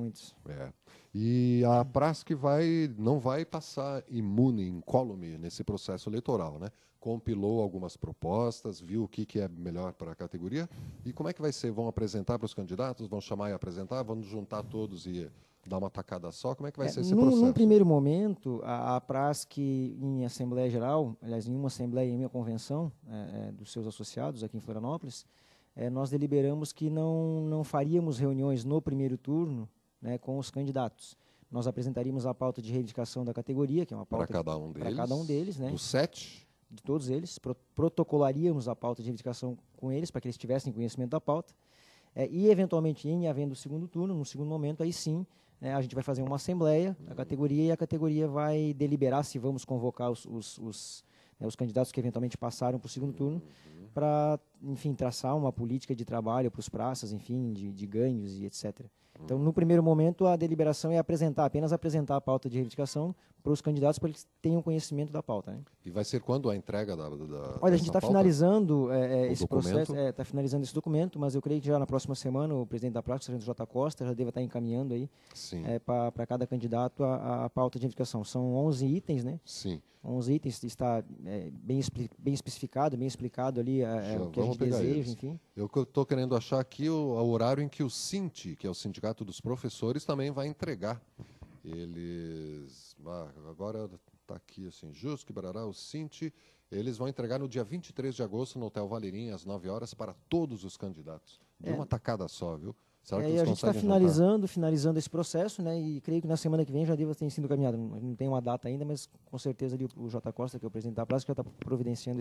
Muitos. E a Prasc não vai passar imune, incólume nesse processo eleitoral, né? Compilou algumas propostas, viu o que é melhor para a categoria. E como é que vai ser? Vão apresentar para os candidatos? Vão chamar e apresentar? Vão juntar todos e dar uma tacada só? Como é que vai ser esse processo? Num primeiro momento, a Prasc, em Assembleia Geral, aliás, em uma Assembleia e em uma convenção dos seus associados aqui em Florianópolis, nós deliberamos que não faríamos reuniões no primeiro turno, né, com os candidatos. Nós apresentaríamos a pauta de reivindicação da categoria, que é uma pauta para cada um deles, né, dos 7, de todos eles, protocolaríamos a pauta de reivindicação com eles, para que eles tivessem conhecimento da pauta, e, eventualmente, em havendo o segundo turno, no segundo momento, aí sim, a gente vai fazer uma assembleia da categoria, e a categoria vai deliberar se vamos convocar os candidatos que eventualmente passaram para o segundo turno, para, enfim, traçar uma política de trabalho para os praças, enfim, de ganhos e etc. Então, no primeiro momento, a deliberação é apenas apresentar a pauta de reivindicação para os candidatos, para eles tenham conhecimento da pauta. Né? E vai ser quando a entrega Olha, a gente está finalizando esse documento? processo, está finalizando esse documento, mas eu creio que já na próxima semana o presidente da Prasc, o sargento J. Costa, já deve estar encaminhando aí para cada candidato a pauta de reivindicação. São 11 itens, né? Sim. 11 itens, está bem especificado, bem explicado ali o que a gente deseja, enfim. Eu estou querendo achar aqui o horário em que o SINT, que é o Sindicato dos Professores, também vai entregar. Eles, agora está aqui assim, Jusque, Barará, o SINT, eles vão entregar no dia 23 de agosto no Hotel Valerim, às 9 horas, para todos os candidatos. De uma tacada só, viu? Será que a gente está finalizando esse processo, né? E creio que na semana que vem já deva ter sido caminhado. Não tem uma data ainda, mas com certeza ali o J. Costa, que é o presidente da Prasc, já está providenciando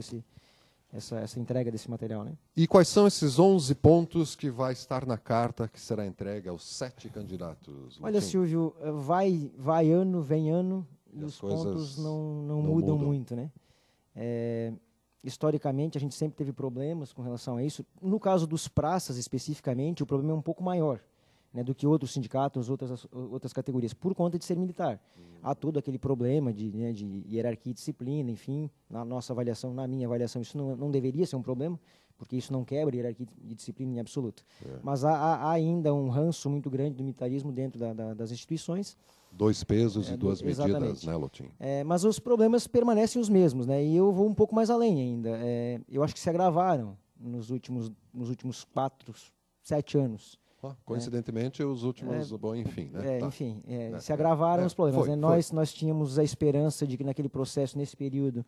essa entrega desse material, né? E quais são esses 11 pontos que vai estar na carta que será entregue aos 7 candidatos? Olha, Silvio, vai ano, vem ano, e os pontos não mudam muito, né? Historicamente, a gente sempre teve problemas com relação a isso. No caso dos praças, especificamente, o problema é um pouco maior, né, do que outros sindicatos, outras categorias, por conta de ser militar. Há todo aquele problema de hierarquia e disciplina, enfim, na nossa avaliação, na minha avaliação, isso não deveria ser um problema, porque isso não quebra hierarquia e disciplina em absoluto. Mas há ainda um ranço muito grande do militarismo dentro das instituições. 2 pesos e 2 medidas, né, Lotin? Mas os problemas permanecem os mesmos, né? E eu vou um pouco mais além ainda. Eu acho que se agravaram nos últimos 4, 7 anos. Coincidentemente, os últimos, bom, enfim, né? Enfim, se agravaram os problemas. Nós tínhamos a esperança de que naquele processo, nesse período,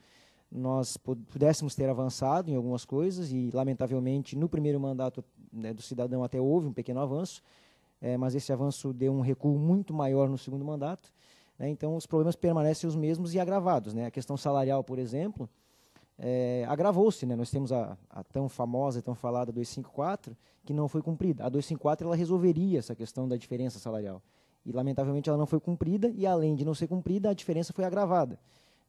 nós pudéssemos ter avançado em algumas coisas e, lamentavelmente, no primeiro mandato, né, do cidadão até houve um pequeno avanço, mas esse avanço deu um recuo muito maior no segundo mandato, né? Então os problemas permanecem os mesmos e agravados, né? A questão salarial, por exemplo, agravou-se, né? Nós temos a tão famosa e tão falada 254, que não foi cumprida. A 254 ela resolveria essa questão da diferença salarial. E, lamentavelmente, ela não foi cumprida, e, além de não ser cumprida, a diferença foi agravada.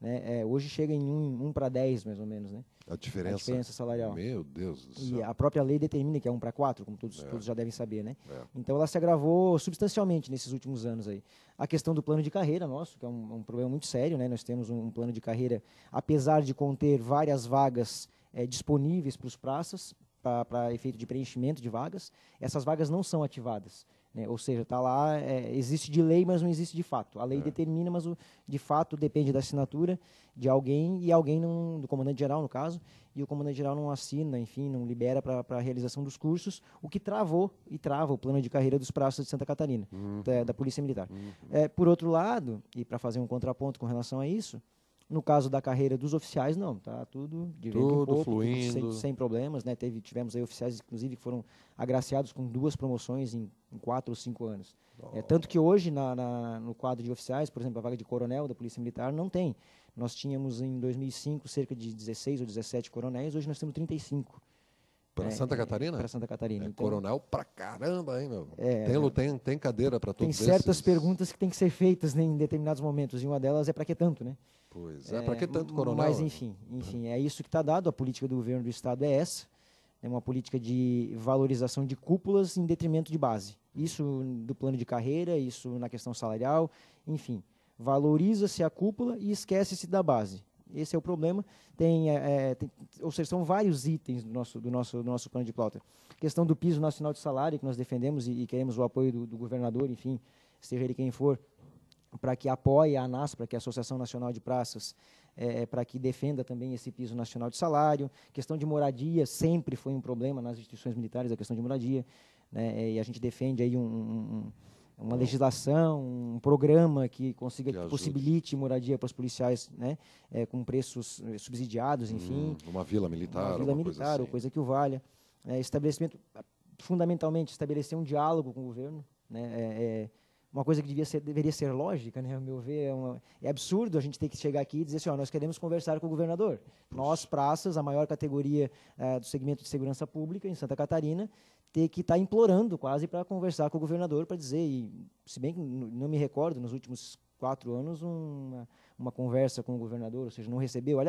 Né? Hoje chega em 1 para 10, mais ou menos, né? A diferença salarial. Meu Deus do céu. E a própria lei determina que é 1 para 4, como todos já devem saber, né? Então ela se agravou substancialmente nesses últimos anos aí. A questão do plano de carreira nosso, que é um problema muito sério, né? Nós temos um plano de carreira, apesar de conter várias vagas disponíveis para os praças, para efeito de preenchimento de vagas, essas vagas não são ativadas. Né? Ou seja, está lá, existe de lei, mas não existe de fato. A lei determina, mas de fato depende da assinatura de alguém, e alguém do comandante-geral, no caso, e o comandante-geral não assina, enfim, não libera para a realização dos cursos, o que travou e trava o plano de carreira dos praças de Santa Catarina, da Polícia Militar. Por outro lado, e para fazer um contraponto com relação a isso, no caso da carreira dos oficiais, não, tá tudo de vento em popa, fluindo, tudo sem problemas, né? Tivemos aí oficiais, inclusive, que foram agraciados com 2 promoções em 4 ou 5 anos. Tanto que hoje, no quadro de oficiais, por exemplo, a vaga de coronel da Polícia Militar não tem. Nós tínhamos, em 2005, cerca de 16 ou 17 coronéis, hoje nós temos 35. Para Santa Catarina? Para Santa Catarina. Então, coronel pra caramba, hein, meu? Tem cadeira para todos esses? Tem certas perguntas que têm que ser feitas, né, em determinados momentos, e uma delas é para que tanto, né? Pois para que tanto coronel? Mas, enfim, é isso que está dado. A política do governo do Estado é essa. É uma política de valorização de cúpulas em detrimento de base. Isso do plano de carreira, isso na questão salarial, enfim. Valoriza-se a cúpula e esquece-se da base. esse é o problema. Ou seja, são vários itens do nosso plano de pauta. A questão do piso nacional de salário, que nós defendemos e queremos o apoio do governador, enfim, seja ele quem for, para que apoie a ANAS, para que a Associação Nacional de Praças, para que defenda também esse piso nacional de salário. Questão de moradia sempre foi um problema nas instituições militares, a questão de moradia, né, e a gente defende aí uma legislação, um programa que consiga, que possibilite moradia para os policiais, né, com preços subsidiados, enfim. Uma vila militar, uma vila militar, coisa assim. ou coisa que o valha. Estabelecimento, fundamentalmente, estabelecer um diálogo com o governo, né, uma coisa que deveria ser lógica, né, ao meu ver, é absurdo a gente ter que chegar aqui e dizer assim, nós queremos conversar com o governador. Nós, praças, a maior categoria do segmento de segurança pública em Santa Catarina, ter que estar implorando quase para conversar com o governador, para dizer, e se bem que não me recordo, nos últimos 4 anos, uma conversa com o governador, ou seja, não recebeu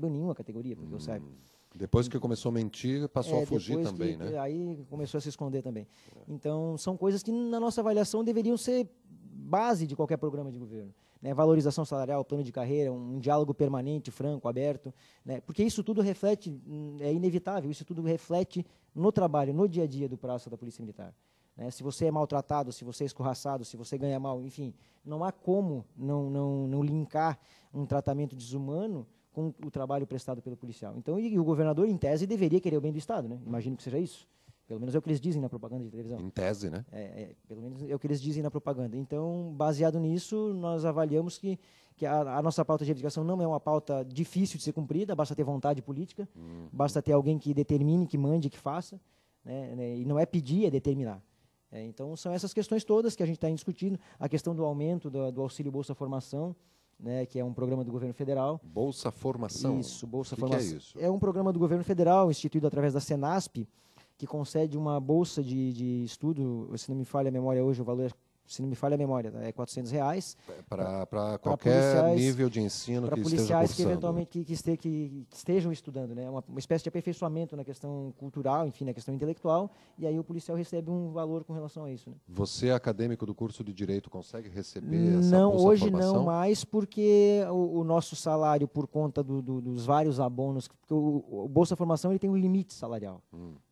nenhuma categoria, porque eu saiba. Depois que começou a mentir, passou a fugir também, né? Aí começou a se esconder também. Então, são coisas que, na nossa avaliação, deveriam ser base de qualquer programa de governo. Né? Valorização salarial, plano de carreira, um diálogo permanente, franco, aberto, né? Porque isso tudo reflete, é inevitável, isso tudo reflete no trabalho, no dia a dia do praça da Polícia Militar. Né? Se você é maltratado, se você é escorraçado, se você ganha mal, enfim, não há como não linkar um tratamento desumano com o trabalho prestado pelo policial. Então, e o governador, em tese, deveria querer o bem do Estado, né? Imagino que seja isso. Pelo menos é o que eles dizem na propaganda de televisão. Em tese, né? Pelo menos é o que eles dizem na propaganda. Então, baseado nisso, nós avaliamos que a nossa pauta de reivindicação não é uma pauta difícil de ser cumprida, basta ter vontade política, basta ter alguém que determine, que mande, que faça, né? E não é pedir, é determinar. Então, são essas questões todas que a gente está discutindo. A questão do aumento do auxílio Bolsa Formação, né, que é um programa do governo federal. Bolsa Formação. Isso, Bolsa Formação. Que é isso? É um programa do governo federal, instituído através da Senasp, que concede uma bolsa de estudo, se não me falha a memória hoje, o valor, se não me falha a memória, é R$400. Para qualquer nível de ensino que esteja cursando. Para policiais que eventualmente que estejam estudando, né? Uma espécie de aperfeiçoamento na questão cultural, enfim, na questão intelectual, e aí o policial recebe um valor com relação a isso. Né? Você, acadêmico do curso de Direito, consegue receber essa não, bolsa hoje formação? Não mais, porque o nosso salário, por conta dos vários abonos, porque o Bolsa Formação ele tem um limite salarial,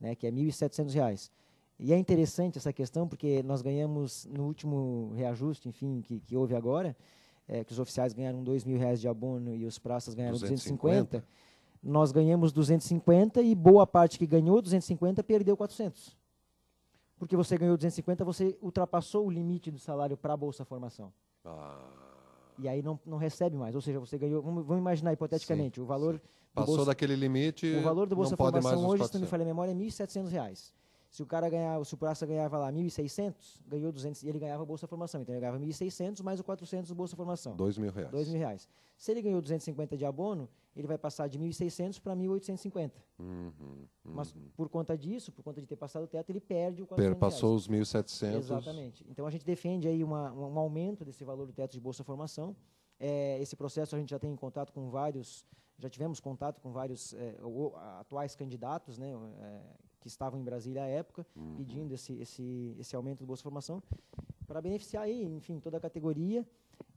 né, que é R$1.700. E é interessante essa questão, porque nós ganhamos, no último reajuste, enfim, que houve agora, que os oficiais ganharam R$2.000 de abono e os praças ganharam 250. Nós ganhamos 250 e boa parte que ganhou 250 perdeu 400. Porque você ganhou 250, você ultrapassou o limite do salário para a Bolsa Formação. E aí não recebe mais. Ou seja, você ganhou, vamos imaginar hipoteticamente, sim, o valor... Passou daquele limite, o valor do Bolsa não pode Formação mais hoje, se não me falha a memória, é R$1.700. Se o cara ganhava, se o praça ganhava lá 1.600, ganhou 200 e ele ganhava a Bolsa Formação. Então ele ganhava 1.600 mais o 400 do Bolsa Formação. R$2.000. R$2.000. Se ele ganhou 250 de abono, ele vai passar de 1.600 para 1.850. Mas por conta disso, por conta de ter passado o teto, ele perde o 400. Passou os 1.700. Exatamente. Então a gente defende aí um aumento desse valor do teto de Bolsa Formação. Esse processo a gente já tem contato com vários, já tivemos contato com vários atuais candidatos, né, que estavam em Brasília à época, pedindo esse aumento do Bolsa Formação, para beneficiar aí, enfim, toda a categoria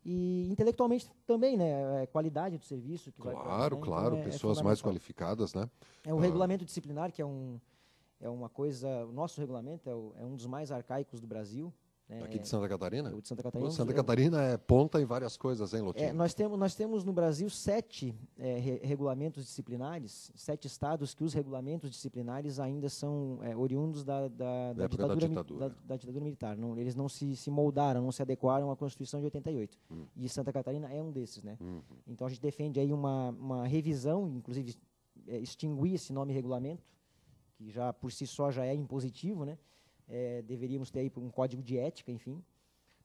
e intelectualmente também, né, qualidade do serviço. Que claro, vai, né? claro, então, pessoas mais qualificadas, né? O regulamento disciplinar, que é uma coisa, o nosso regulamento é um dos mais arcaicos do Brasil. Aqui de Santa Catarina? O de Santa Catarina. Santa Catarina é ponta em várias coisas, hein, Lotinho? Nós temos no Brasil 7 regulamentos disciplinares, 7 estados que os regulamentos disciplinares ainda são oriundos da ditadura militar. Eles não se moldaram, não se adequaram à Constituição de 88. E Santa Catarina é um desses, né? Então a gente defende aí uma revisão, inclusive extinguir esse nome regulamento, que já por si só já é impositivo, né? Deveríamos ter aí um código de ética, enfim,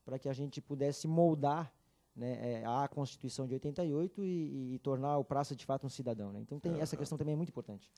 para que a gente pudesse moldar, né, a Constituição de 88 e tornar o praça de fato um cidadão. Né? Então essa questão também é muito importante.